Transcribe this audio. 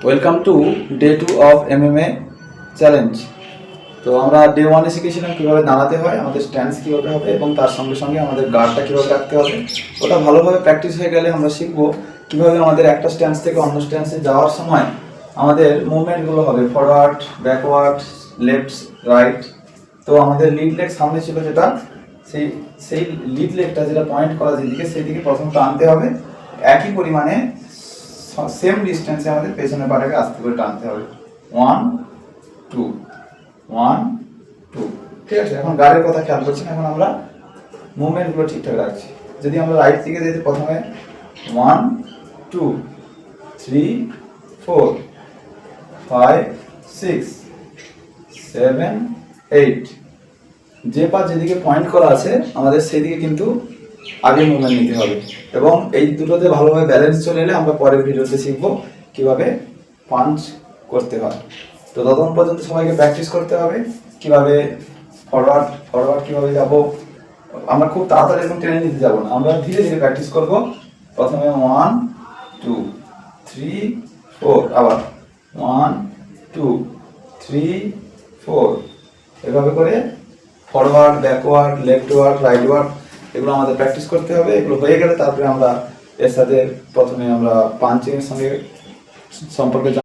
Welcome to day 2 of MMA challenge. তো আমরা day 1 এ শিখেছিলাম কীভাবে দাঁড়াতে হয়, আমাদের স্ট্যান্স কীভাবে হবে এবং তার সঙ্গে সঙ্গে আমাদের গার্ডটা কীভাবে রাখতে হবে। ওটা ভালোভাবে প্র্যাকটিস হয়ে গেলে আমরা শিখবো কীভাবে আমাদের একটা স্ট্যান্স থেকে অন্য স্ট্যান্সে যাওয়ার সময় আমাদের মুভমেন্টগুলো হবে ফরওয়ার্ড, ব্যাকওয়ার্ড, লেফট, রাইট। তো আমাদের লিড লেগ সামনে ছিল, যেটা সেই লিড লেগটা যেটা পয়েন্ট করা যেদিকে সেদিকে প্রথম টানতে হবে। একই পরিমাণে সেম ডিস্টেন্সে আমাদের পেছনের পাটাকে আস্তে করে টানতে হবে। 1 2 1 2। ঠিক আছে, এখন গাড়ির কথা খেয়াল করছি না, এখন আমরা মুভমেন্টগুলো ঠিকঠাক রাখছি। যদি আমরা রাইট দিকে যেতে প্রথমে 1 2 3 4 5 6 7 8, যে পা যেদিকে পয়েন্ট করা আছে আমাদের সেদিকে কিন্তু আগে মুভমেন্ট নিতে হবে। এবং এই দুটোতে ভালোভাবে ব্যালেন্স চলে এলে আমরা পরের ভিডিওতে শিখবো কিভাবে পাঞ্চ করতে হয়। তো ততক্ষণ পর্যন্ত সবাইকে প্র্যাকটিস করতে হবে কিভাবে ফরওয়ার্ড কিভাবে যাব। আমরা খুব তাড়াতাড়ি এরকম ট্রেনে নিতে যাবো না, আমরা ধীরে ধীরে প্র্যাকটিস করব। প্রথমে 1 2 3 4, আবার 1 2 3 4, এভাবে করে ফরওয়ার্ড, ব্যাকওয়ার্ড, লেফটওয়ার্ড, রাইটওয়ার্ড এগুলো আমাদের প্র্যাকটিস করতে হবে। এগুলো হয়ে গেলে তারপরে আমরা এর সাথে প্রথমে আমরা পাঞ্চিংয়ের সঙ্গে সম্পর্কে